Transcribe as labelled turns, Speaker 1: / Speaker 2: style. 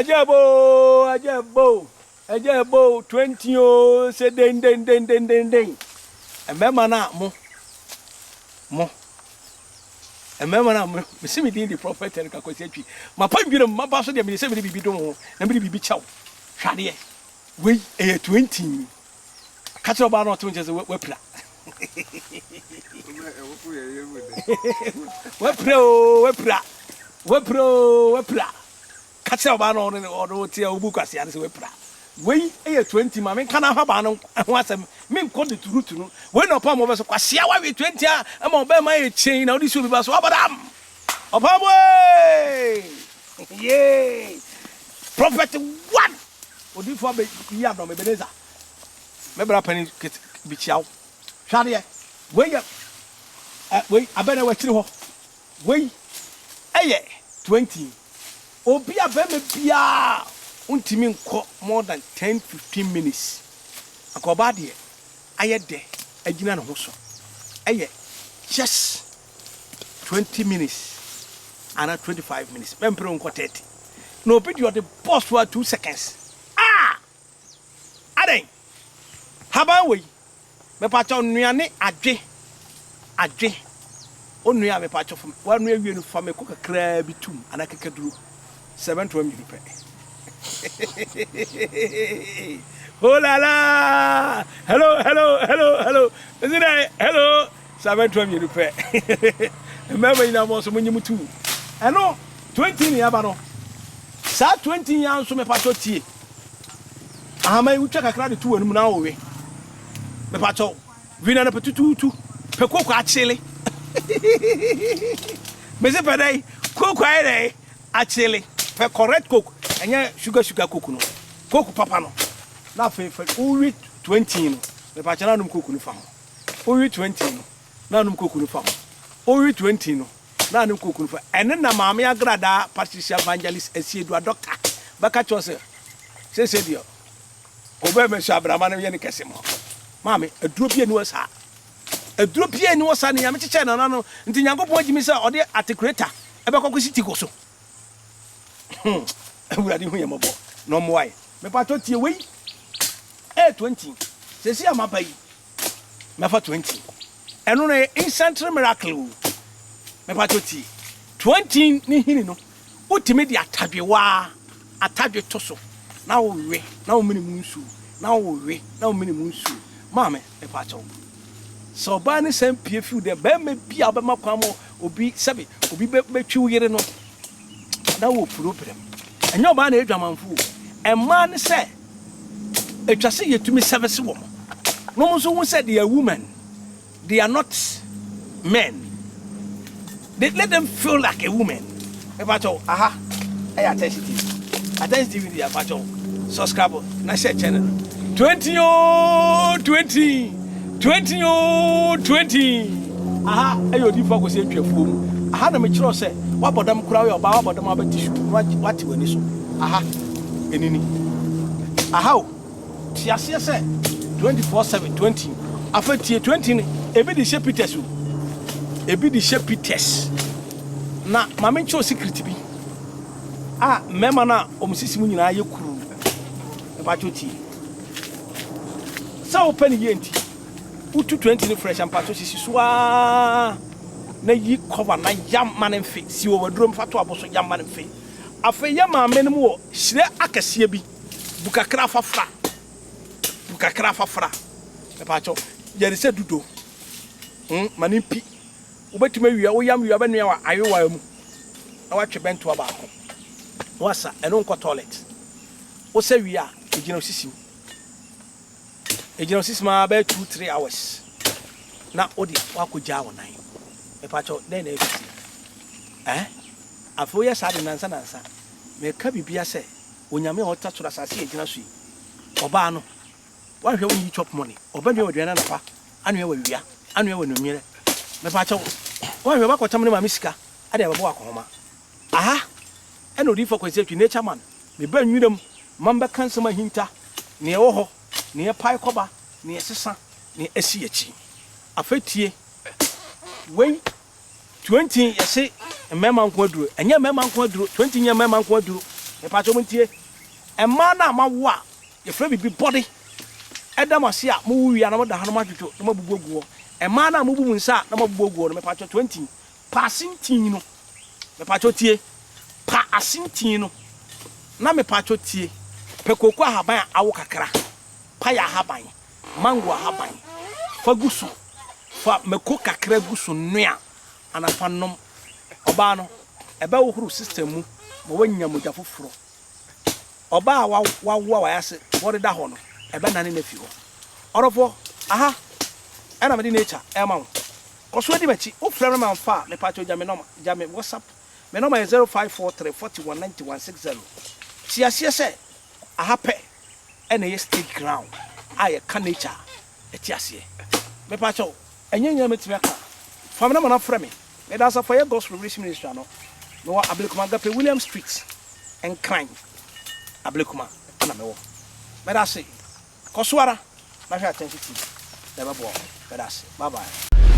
Speaker 1: Ajabo 20 o say den. Remember na mo. Remember na me see me the prophet and ka kwesi atwi. Ma pa ndwira ma ba so de me say me bibi don ho. Na me bibi chaw. Hwade we 20. Catch up na 20 say we pra. We pra. Catch up na no tie obu kwase ade say we pra. We 20 ma me kana ha ba no ho asem me nko de turutu no we no pa mo be so kwase a we 20 a ma oba ma e chen na odi so bi ba so abadam opam we yeah prophet 1 odi fo be ya do me beneza me bra pani bi chiaw hwade we abena wa kiri ho we 20 obi abema bia untimi nko more than 10-15 minutes akoba de aye de agina no ho so just 20 minutes and 25 minutes mempere nko 30 no video the boss for 2 seconds aden haban we me pa cha nuane adwe onua me pa cha fam wa nua wie no fam ko kakra bi tum anakeka duro 720 millipe. Oh la la! Hello. Isn't it? Hello. 720 you pay. Remember you know so many mutu. Hello. 20 ni aba no. Sa 20 yan so me pacho tie. Ama you check akra de tu anu na wo we. Me pacho. Vina na petutu. Pe kokwa achele. Me se pedai. Kokwa ere achele. Pe correct coke. Anya sugar coke no. Coke papa no. Na fe uri 20 no. Me pa chana num coke no fa ho. Uri 20 no. Na num coke no fa ho. Uri 20 no. Na num coke no fa. Ene na maame agrada Patricia Evangelist Esiedu doctor. Baka cho se dio. Obe me sha abrama na ye ne kese mo. Maame aduro bia ni wasa. Aduro bia ni wasa ne ya me cheche na no. Nti Nyankopon agimi se ode articulator. Ebe kokosi ti goso. Ewurade hu yembo no moai me pa to tie we 20 se si amapa yi me fa 20 eno na instant miracle me pa to tie 20 ni hini no utime di atadwe to so na wo we na wo mini munsu na wo we na wo mini munsu maame me pa cho so ba ni sem pie fiu de be me bia be makwamo obi sebe obi be twi yere no na wo problem enyo ba na edwamanfu emma ne se etwase yetumi service wo no mo so who said they are women, they are not men. They let them feel like a woman. Epacho aha I attention TV dia pacho subscribe na share channel 20 aha ayo di focus e twafuo mu aha na me kiro se wabodam kura we oba wabodam abatishu wati wani so aha enini aha o tiase se 24/7 afetie 20 ni ebi di shepites o ebi di shepites na mama ncho secret bi mema na omsisimu nyina ye kuru e ba choti sa open yenti utu 20 ni fresh and pato sisi soa na yi cover na yam man mfe si owoduro mfato aboso yam man mfe afa yam amene mu wo hire akase bi bukakra fafra e pacho yeri se dudo manimpi ubetuma wia wo yam wia ba nua wa ayewa mu na wa twe bento ba ko wasa eno nko toilet wo se wia ejina osisi ma ba 2-3 hours na odi wa ko ja wo nan e pacho den na efisi afo ya sa de nansa me ka bibia se onyame o tatura sase ejina so yi oba no wa hwe wo yi chop money oba nwe wadua na nafa anwe wa wia anwe wa numire me pacho wa hwe ba ko tam ne ma misika ade ba bo akoma aha eno di focus e nature man me ba nwuram mamba kansama hinta ne wo ho ne pai koba ne sesa ne asi achi afetie we 20 yese mema nko aduro enya mema nko aduro 20 nya mema nko aduro me pacho montie e ma na ma wo a ye fra bibi body edam ase a mo wi ya na mo da hanu ma twetwo na mo bubuguo e ma na mo bubu nsa na mo bubuguo no me pacho 20 pasintin no me pacho tie pa asintin no na me pacho tie pekoko ahaban awo kakra pa ya ahaban mango ahaban fa gusu fa meko kakra gusu nua anafa nom oba no ebe wo huru system mu mo wanya moja foforo oba wa yase wori da ho no ebe nane na fi ho orofo aha ana me di nature e ma wo koso di machi wo frɛ me fa me pacho jame no jame WhatsApp me no 0543419160 tiasie se aha pe ena ye stage ground aye ka nature etiasie me pacho enyenye metime aka fa me no na frɛ me me da sa for your gospel revelation ministry no me wa Ablekuma Gape William Street and crime Ablekuma ana me wo me da say kosoara na hwe attention to the babo me da say bye bye.